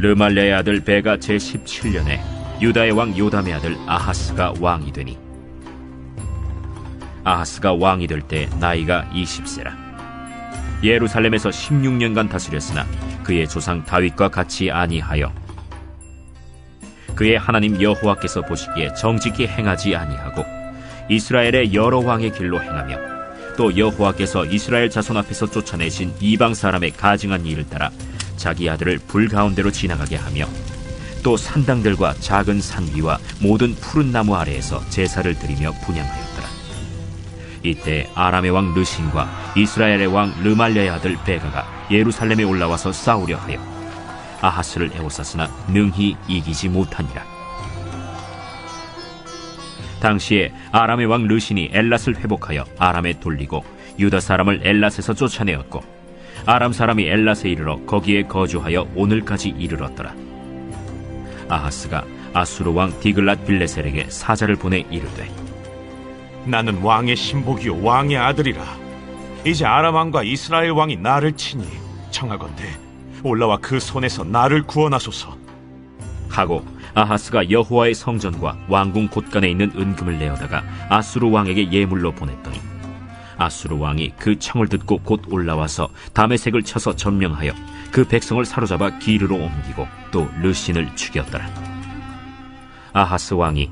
르말랴의 아들 베가 제17년에 유다의 왕 요담의 아들 아하스가 왕이 되니, 아하스가 왕이 될 때 나이가 20세라. 예루살렘에서 16년간 다스렸으나 그의 조상 다윗과 같이 아니하여 그의 하나님 여호와께서 보시기에 정직히 행하지 아니하고 이스라엘의 여러 왕의 길로 행하며 또 여호와께서 이스라엘 자손 앞에서 쫓아내신 이방 사람의 가증한 일을 따라 자기 아들을 불 가운데로 지나가게 하며 또 산당들과 작은 산 위와 모든 푸른 나무 아래에서 제사를 드리며 분향하였더라. 이때 아람의 왕 르신과 이스라엘의 왕 르말랴의 아들 베가가 예루살렘에 올라와서 싸우려 하여 아하스를 에워쌌으나 능히 이기지 못하니라. 당시에 아람의 왕 르신이 엘랏을 회복하여 아람에 돌리고 유다 사람을 엘랏에서 쫓아내었고 아람 사람이 엘랏에 이르러 거기에 거주하여 오늘까지 이르렀더라. 아하스가 아수르 왕 디글랏 빌레셀에게 사자를 보내 이르되, 나는 왕의 신복이요 왕의 아들이라. 이제 아람 왕과 이스라엘 왕이 나를 치니 청하건대 올라와 그 손에서 나를 구원하소서 하고 아하스가 여호와의 성전과 왕궁 곳간에 있는 은금을 내어다가 아수르 왕에게 예물로 보냈더니 아수르 왕이 그 청을 듣고 곧 올라와서 다메섹을 쳐서 점령하여 그 백성을 사로잡아 기르로 옮기고 또 르신을 죽였더라. 아하스 왕이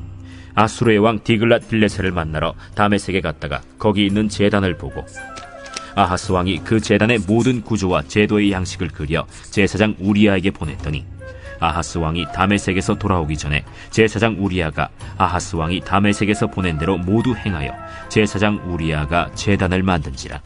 아수르의 왕 디글랏 빌레셀을 만나러 다메섹에 갔다가 거기 있는 제단을 보고 아하스 왕이 그 제단의 모든 구조와 제도의 양식을 그려 제사장 우리아에게 보냈더니 아하스 왕이 다메섹에서 돌아오기 전에 제사장 우리아가 아하스 왕이 다메섹에서 보낸 대로 모두 행하여 제사장 우리아가 제단을 만든지라.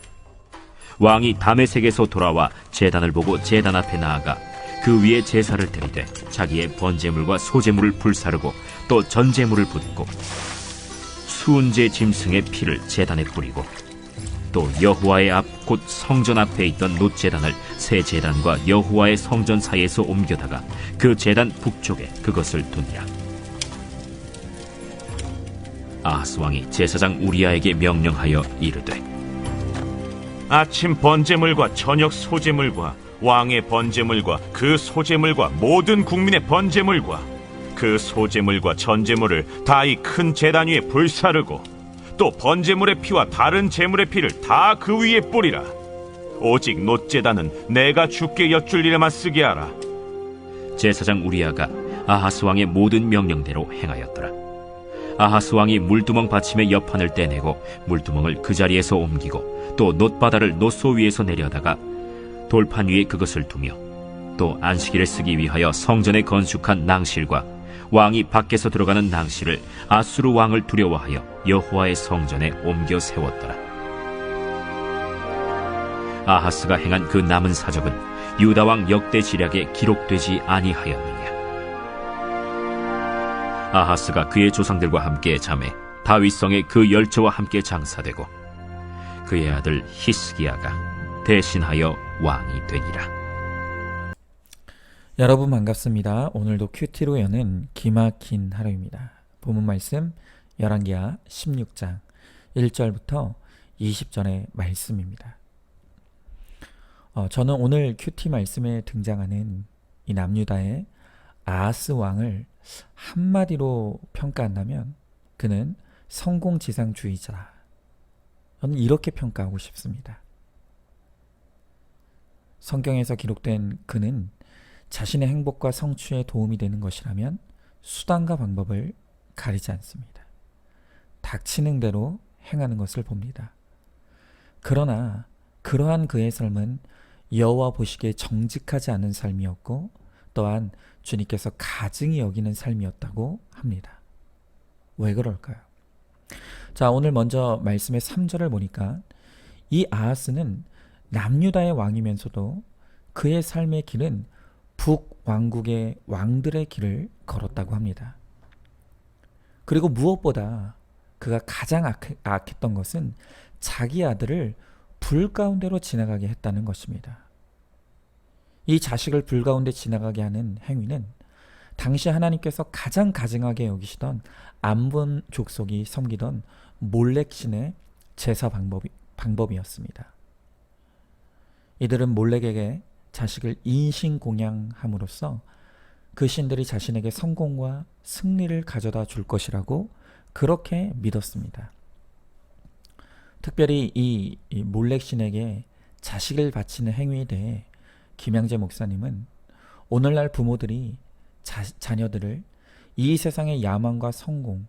왕이 다메섹에서 돌아와 제단을 보고 제단 앞에 나아가 그 위에 제사를 드리되 자기의 번제물과 소제물을 불사르고 또 전제물을 붓고 수은제 짐승의 피를 제단에 뿌리고 또 여호와의 앞 곧 성전 앞에 있던 놋제단을 새 제단과 여호와의 성전 사이에서 옮겨다가 그 제단 북쪽에 그것을 두니라. 아하스 왕이 제사장 우리아에게 명령하여 이르되, 아침 번제물과 저녁 소제물과 왕의 번제물과 그 소제물과 모든 국민의 번제물과 그 소제물과 전제물을 다 이 큰 제단 위에 불사르고 또 번제물의 피와 다른 제물의 피를 다 그 위에 뿌리라. 오직 놋제단은 내가 주께 여쭐 일에만 쓰게 하라. 제사장 우리아가 아하스 왕의 모든 명령대로 행하였더라. 아하스 왕이 물두멍 받침의 옆판을 떼내고 물두멍을 그 자리에서 옮기고 또 놋바다를 놋소 위에서 내려다가 돌판 위에 그것을 두며 또 안식일에 쓰기 위하여 성전에 건축한 낭실과 왕이 밖에서 들어가는 낭실을 아수르 왕을 두려워하여 여호와의 성전에 옮겨 세웠더라. 아하스가 행한 그 남은 사적은 유다 왕 역대 지략에 기록되지 아니하였느냐. 아하스가 그의 조상들과 함께 잠에 다윗성에 그 열조와 함께 장사되고 그의 아들 히스기야가 대신하여 왕이 되니라. 여러분 반갑습니다. 오늘도 큐티로 여는 기막힌 하루입니다. 본문 말씀 열왕기하 16장 1절부터 20절의 말씀입니다. 저는 오늘 큐티 말씀에 등장하는 이 남유다의 아하스 왕을 한마디로 평가한다면 그는 성공지상주의자다. 저는 이렇게 평가하고 싶습니다. 성경에서 기록된 그는 자신의 행복과 성취에 도움이 되는 것이라면 수단과 방법을 가리지 않습니다. 닥치는 대로 행하는 것을 봅니다. 그러나 그러한 그의 삶은 여호와 보시기에 정직하지 않은 삶이었고 또한 주님께서 가증히 여기는 삶이었다고 합니다. 왜 그럴까요? 자, 오늘 먼저 말씀의 3절을 보니까 이 아하스는 남유다의 왕이면서도 그의 삶의 길은 북왕국의 왕들의 길을 걸었다고 합니다. 그리고 무엇보다 그가 가장 악했던 것은 자기 아들을 불 가운데로 지나가게 했다는 것입니다. 이 자식을 불 가운데 지나가게 하는 행위는 당시 하나님께서 가장 가증하게 여기시던 암몬 족속이 섬기던 몰렉신의 제사 방법이었습니다. 이들은 몰렉에게 자식을 인신공양함으로써 그 신들이 자신에게 성공과 승리를 가져다 줄 것이라고 그렇게 믿었습니다. 특별히 이 몰렉 신에게 자식을 바치는 행위에 대해 김양재 목사님은 오늘날 부모들이 자녀들을 이 세상의 야망과 성공,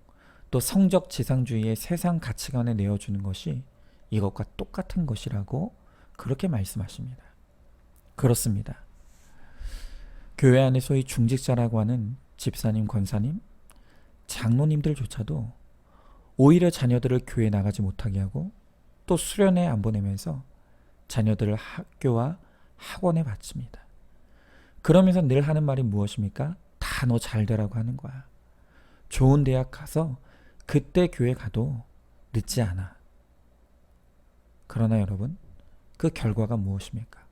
또 성적 지상주의의 세상 가치관에 내어주는 것이 이것과 똑같은 것이라고 그렇게 말씀하십니다. 그렇습니다. 교회 안에 소위 중직자라고 하는 집사님, 권사님, 장로님들조차도 오히려 자녀들을 교회에 나가지 못하게 하고 또 수련회 안 보내면서 자녀들을 학교와 학원에 바칩니다. 그러면서 늘 하는 말이 무엇입니까? 다 너 잘 되라고 하는 거야. 좋은 대학 가서 그때 교회 가도 늦지 않아. 그러나 여러분, 그 결과가 무엇입니까?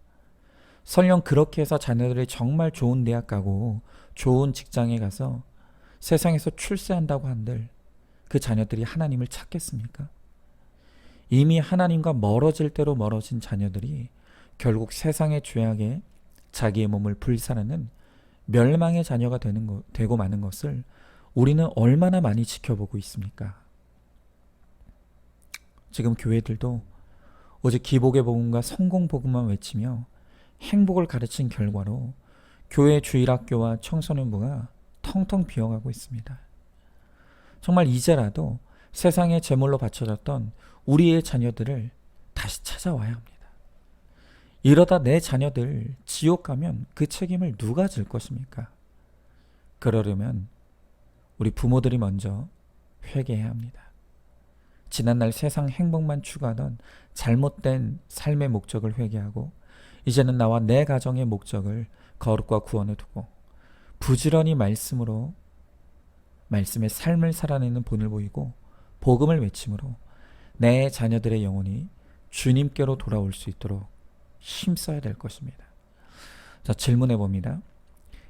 설령 그렇게 해서 자녀들이 정말 좋은 대학 가고 좋은 직장에 가서 세상에서 출세한다고 한들 그 자녀들이 하나님을 찾겠습니까? 이미 하나님과 멀어질 대로 멀어진 자녀들이 결국 세상의 죄악에 자기의 몸을 불사르는 멸망의 자녀가 되고 마는 것을 우리는 얼마나 많이 지켜보고 있습니까? 지금 교회들도 오직 기복의 복음과 성공 복음만 외치며 행복을 가르친 결과로 교회 주일학교와 청소년부가 텅텅 비어가고 있습니다. 정말 이제라도 세상의 제물로 바쳐졌던 우리의 자녀들을 다시 찾아와야 합니다. 이러다 내 자녀들 지옥 가면 그 책임을 누가 질 것입니까? 그러려면 우리 부모들이 먼저 회개해야 합니다. 지난날 세상 행복만 추구하던 잘못된 삶의 목적을 회개하고 이제는 나와 내 가정의 목적을 거룩과 구원에 두고 부지런히 말씀의 삶을 살아내는 본을 보이고 복음을 외침으로 내 자녀들의 영혼이 주님께로 돌아올 수 있도록 힘써야 될 것입니다. 자, 질문해 봅니다.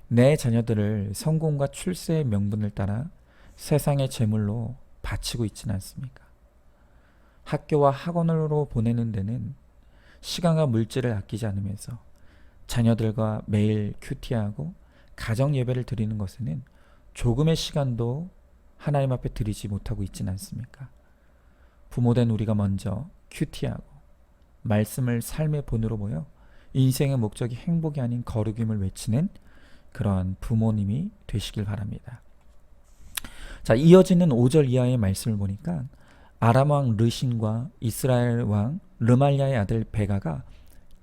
내 자녀들을 성공과 출세의 명분을 따라 세상의 제물로 바치고 있지는 않습니까? 학교와 학원으로 보내는 데는 시간과 물질을 아끼지 않으면서 자녀들과 매일 큐티하고 가정 예배를 드리는 것에는 조금의 시간도 하나님 앞에 드리지 못하고 있지는 않습니까? 부모된 우리가 먼저 큐티하고 말씀을 삶의 본으로 보여 인생의 목적이 행복이 아닌 거룩임을 외치는 그러한 부모님이 되시길 바랍니다. 자, 이어지는 5절 이하의 말씀을 보니까 아람 왕 르신과 이스라엘 왕 르말리아의 아들 베가가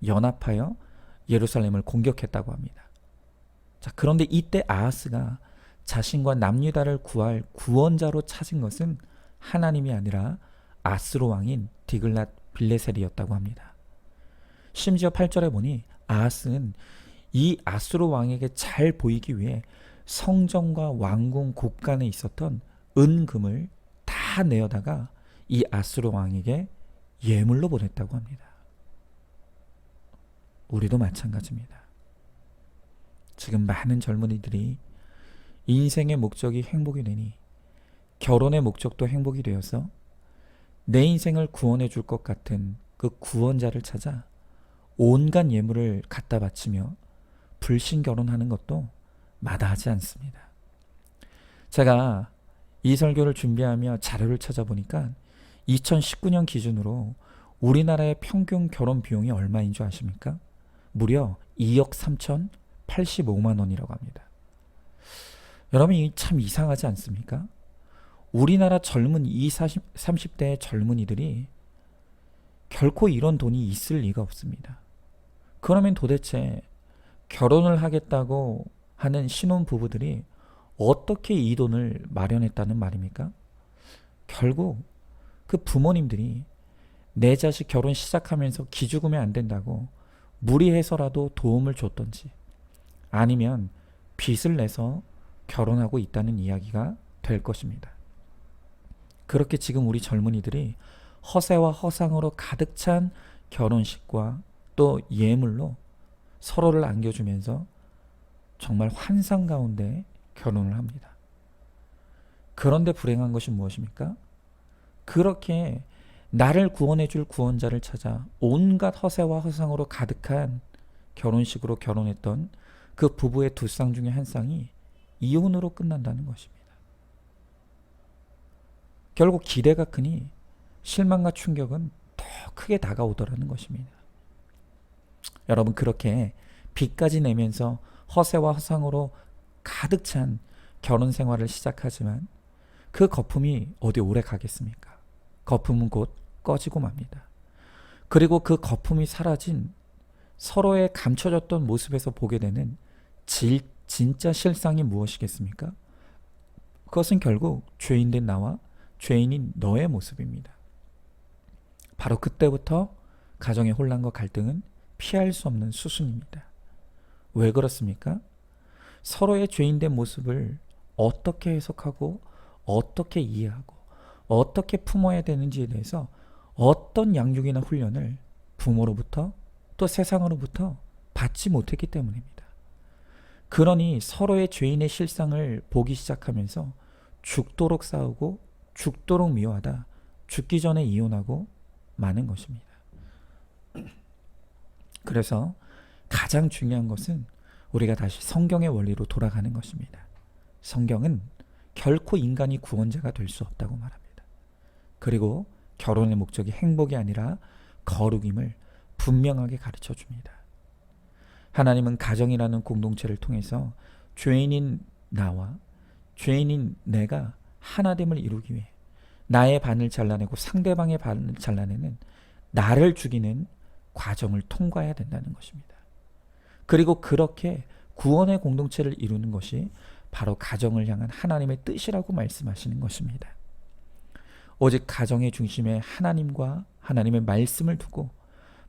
연합하여 예루살렘을 공격했다고 합니다. 자, 그런데 이때 아하스가 자신과 남유다를 구할 구원자로 찾은 것은 하나님이 아니라 아스로 왕인 디글랏 빌레셀이었다고 합니다. 심지어 8절에 보니 아하스는 이 아스로 왕에게 잘 보이기 위해 성전과 왕궁 곳간에 있었던 은금을 다 내어다가 이 아스로 왕에게 예물로 보냈다고 합니다. 우리도 마찬가지입니다. 지금 많은 젊은이들이 인생의 목적이 행복이 되니 결혼의 목적도 행복이 되어서 내 인생을 구원해 줄 것 같은 그 구원자를 찾아 온갖 예물을 갖다 바치며 불신 결혼하는 것도 마다하지 않습니다. 제가 이 설교를 준비하며 자료를 찾아보니까 2019년 기준으로 우리나라의 평균 결혼 비용이 얼마인 줄 아십니까? 무려 2억 3,085만 원이라고 합니다. 여러분, 이 참 이상하지 않습니까? 우리나라 젊은 20, 30대의 젊은이들이 결코 이런 돈이 있을 리가 없습니다. 그러면 도대체 결혼을 하겠다고 하는 신혼 부부들이 어떻게 이 돈을 마련했다는 말입니까? 결국 그 부모님들이 내 자식 결혼 시작하면서 기죽으면 안 된다고 무리해서라도 도움을 줬던지 아니면 빚을 내서 결혼하고 있다는 이야기가 될 것입니다. 그렇게 지금 우리 젊은이들이 허세와 허상으로 가득 찬 결혼식과 또 예물로 서로를 안겨주면서 정말 환상 가운데 결혼을 합니다. 그런데 불행한 것이 무엇입니까? 그렇게 나를 구원해 줄 구원자를 찾아 온갖 허세와 허상으로 가득한 결혼식으로 결혼했던 그 부부의 두 쌍 중에 한 쌍이 이혼으로 끝난다는 것입니다. 결국 기대가 크니 실망과 충격은 더 크게 다가오더라는 것입니다. 여러분, 그렇게 빚까지 내면서 허세와 허상으로 가득 찬 결혼 생활을 시작하지만 그 거품이 어디 오래 가겠습니까? 거품은 곧 꺼지고 맙니다. 그리고 그 거품이 사라진 서로의 감춰졌던 모습에서 보게 되는 진짜 실상이 무엇이겠습니까? 그것은 결국 죄인된 나와 죄인인 너의 모습입니다. 바로 그때부터 가정의 혼란과 갈등은 피할 수 없는 수순입니다. 왜 그렇습니까? 서로의 죄인된 모습을 어떻게 해석하고 어떻게 이해하고 어떻게 품어야 되는지에 대해서 어떤 양육이나 훈련을 부모로부터 또 세상으로부터 받지 못했기 때문입니다. 그러니 서로의 죄인의 실상을 보기 시작하면서 죽도록 싸우고 죽도록 미워하다 죽기 전에 이혼하고 마는 것입니다. 그래서 가장 중요한 것은 우리가 다시 성경의 원리로 돌아가는 것입니다. 성경은 결코 인간이 구원자가 될 수 없다고 말합니다. 그리고 결혼의 목적이 행복이 아니라 거룩임을 분명하게 가르쳐 줍니다. 하나님은 가정이라는 공동체를 통해서 죄인인 나와 죄인인 내가 하나됨을 이루기 위해 나의 반을 잘라내고 상대방의 반을 잘라내는 나를 죽이는 과정을 통과해야 된다는 것입니다. 그리고 그렇게 구원의 공동체를 이루는 것이 바로 가정을 향한 하나님의 뜻이라고 말씀하시는 것입니다. 오직 가정의 중심에 하나님과 하나님의 말씀을 두고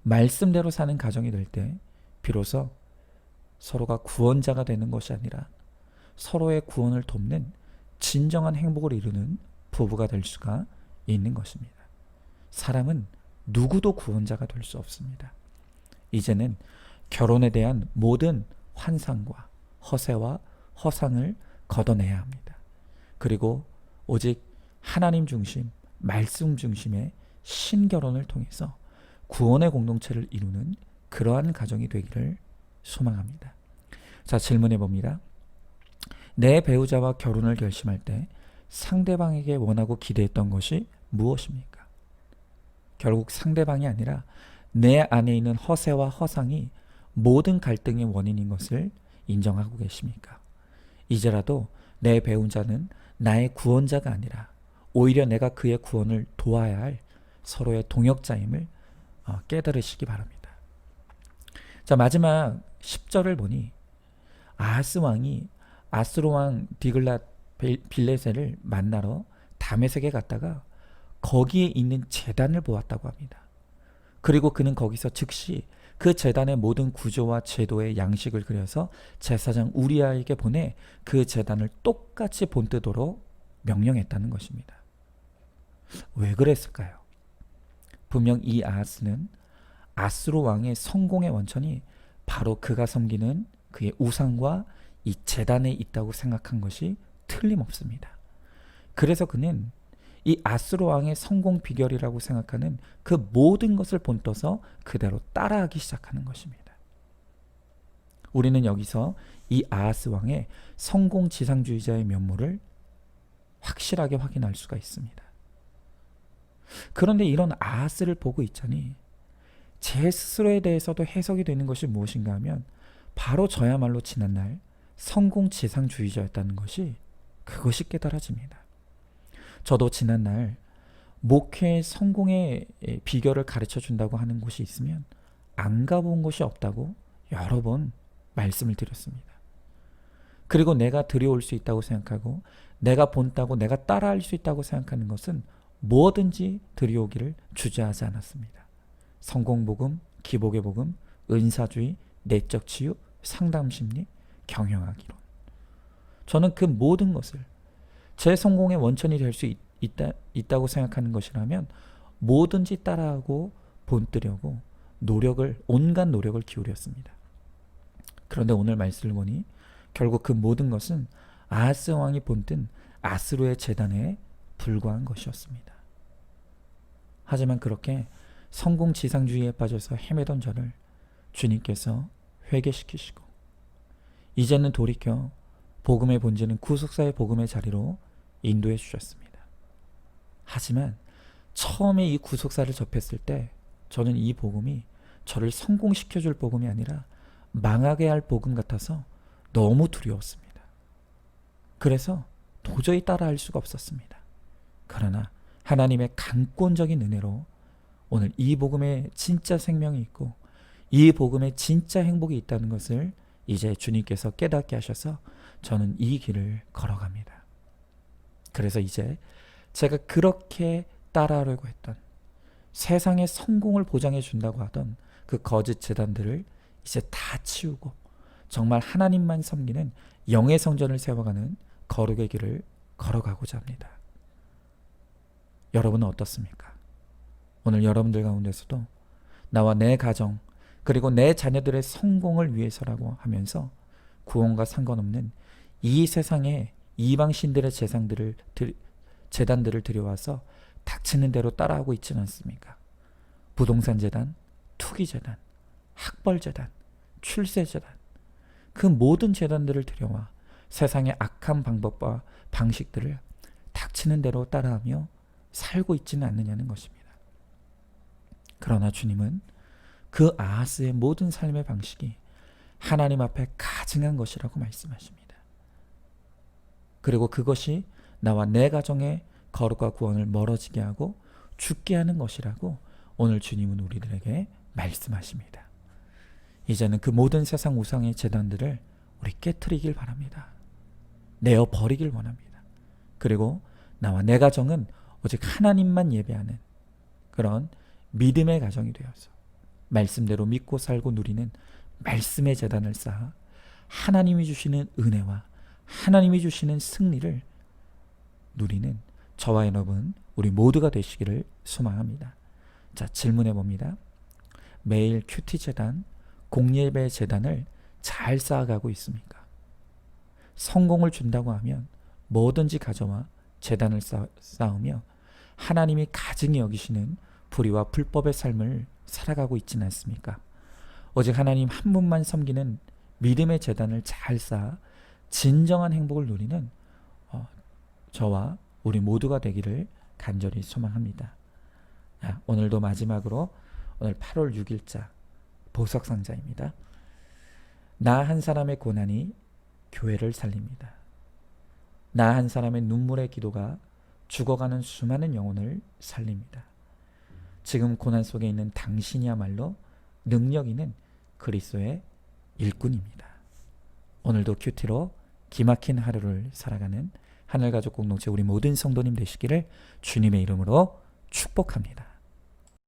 말씀대로 사는 가정이 될 때 비로소 서로가 구원자가 되는 것이 아니라 서로의 구원을 돕는 진정한 행복을 이루는 부부가 될 수가 있는 것입니다. 사람은 누구도 구원자가 될 수 없습니다. 이제는 결혼에 대한 모든 환상과 허세와 허상을 걷어내야 합니다. 그리고 오직 하나님 중심, 말씀 중심의 신결혼을 통해서 구원의 공동체를 이루는 그러한 가정이 되기를 소망합니다. 자, 질문해 봅니다. 내 배우자와 결혼을 결심할 때 상대방에게 원하고 기대했던 것이 무엇입니까? 결국 상대방이 아니라 내 안에 있는 허세와 허상이 모든 갈등의 원인인 것을 인정하고 계십니까? 이제라도 내 배우자는 나의 구원자가 아니라 오히려 내가 그의 구원을 도와야 할 서로의 동역자임을 깨달으시기 바랍니다. 자, 마지막 10절을 보니 아하스 왕이 아수르 왕 디글랏 빌레셋을 만나러 다메섹에 갔다가 거기에 있는 제단을 보았다고 합니다. 그리고 그는 거기서 즉시 그 제단의 모든 구조와 제도의 양식을 그려서 제사장 우리아에게 보내 그 제단을 똑같이 본뜨도록 명령했다는 것입니다. 왜 그랬을까요? 분명 이 아하스는 아수르 왕의 성공의 원천이 바로 그가 섬기는 그의 우상과 이 제단에 있다고 생각한 것이 틀림없습니다. 그래서 그는 이 아수르 왕의 성공 비결이라고 생각하는 그 모든 것을 본떠서 그대로 따라하기 시작하는 것입니다. 우리는 여기서 이 아하스 왕의 성공 지상주의자의 면모를 확실하게 확인할 수가 있습니다. 그런데 이런 아하스를 보고 있자니 제 스스로에 대해서도 해석이 되는 것이 무엇인가 하면 바로 저야말로 지난날 성공 지상주의자였다는 것이 그것이 깨달아집니다. 저도 지난날 목회의 성공의 비결을 가르쳐 준다고 하는 곳이 있으면 안 가본 곳이 없다고 여러 번 말씀을 드렸습니다. 그리고 내가 들여올 수 있다고 생각하고 내가 본다고 내가 따라할 수 있다고 생각하는 것은 뭐든지 들여오기를 주저하지 않았습니다. 성공복음, 기복의 복음, 은사주의, 내적 치유, 상담심리, 경영학이론. 저는 그 모든 것을 제 성공의 원천이 될 수 있다고 생각하는 것이라면 뭐든지 따라하고 본뜨려고 온갖 노력을 기울였습니다. 그런데 오늘 말씀을 보니 결국 그 모든 것은 아하스 왕이 본뜬 아수르의 제단에 불과한 것이었습니다. 하지만 그렇게 성공 지상주의에 빠져서 헤매던 저를 주님께서 회개시키시고 이제는 돌이켜 복음의 본질은 구속사의 복음의 자리로 인도해 주셨습니다. 하지만 처음에 이 구속사를 접했을 때 저는 이 복음이 저를 성공시켜줄 복음이 아니라 망하게 할 복음 같아서 너무 두려웠습니다. 그래서 도저히 따라할 수가 없었습니다. 그러나 하나님의 강권적인 은혜로 오늘 이 복음에 진짜 생명이 있고 이 복음에 진짜 행복이 있다는 것을 이제 주님께서 깨닫게 하셔서 저는 이 길을 걸어갑니다. 그래서 이제 제가 그렇게 따라하려고 했던 세상의 성공을 보장해 준다고 하던 그 거짓 제단들을 이제 다 치우고 정말 하나님만 섬기는 영의 성전을 세워가는 거룩의 길을 걸어가고자 합니다. 여러분은 어떻습니까? 오늘 여러분들 가운데서도 나와 내 가정 그리고 내 자녀들의 성공을 위해서라고 하면서 구원과 상관없는 이 세상의 이방신들의 재단들을 들여와서 닥치는 대로 따라하고 있지는 않습니까? 부동산 재단, 투기 재단, 학벌 재단, 출세 재단, 그 모든 재단들을 들여와 세상의 악한 방법과 방식들을 닥치는 대로 따라하며 살고 있지는 않느냐는 것입니다. 그러나 주님은 그 아하스의 모든 삶의 방식이 하나님 앞에 가증한 것이라고 말씀하십니다. 그리고 그것이 나와 내 가정의 거룩과 구원을 멀어지게 하고 죽게 하는 것이라고 오늘 주님은 우리들에게 말씀하십니다. 이제는 그 모든 세상 우상의 제단들을 우리 깨트리길 바랍니다. 내어 버리길 원합니다. 그리고 나와 내 가정은 오직 하나님만 예배하는 그런 믿음의 가정이 되어서 말씀대로 믿고 살고 누리는 말씀의 제단을 쌓아 하나님이 주시는 은혜와 하나님이 주시는 승리를 누리는 저와 여러분 우리 모두가 되시기를 소망합니다. 자, 질문해 봅니다. 매일 큐티 재단, 공예배 재단을 잘 쌓아가고 있습니까? 성공을 준다고 하면 뭐든지 가져와 재단을 쌓으며 하나님이 가증히 여기시는 불의와 불법의 삶을 살아가고 있지는 않습니까? 오직 하나님 한 분만 섬기는 믿음의 재단을 잘 쌓아 진정한 행복을 누리는 저와 우리 모두가 되기를 간절히 소망합니다. 오늘도 마지막으로 오늘 8월 6일자 보석상자입니다. 나 한 사람의 고난이 교회를 살립니다. 나 한 사람의 눈물의 기도가 죽어가는 수많은 영혼을 살립니다. 지금 고난 속에 있는 당신이야말로 능력 있는 그리스도의 일꾼입니다. 오늘도 큐티로 기막힌 하루를 살아가는 하늘가족 공동체 우리 모든 성도님 되시기를 주님의 이름으로 축복합니다.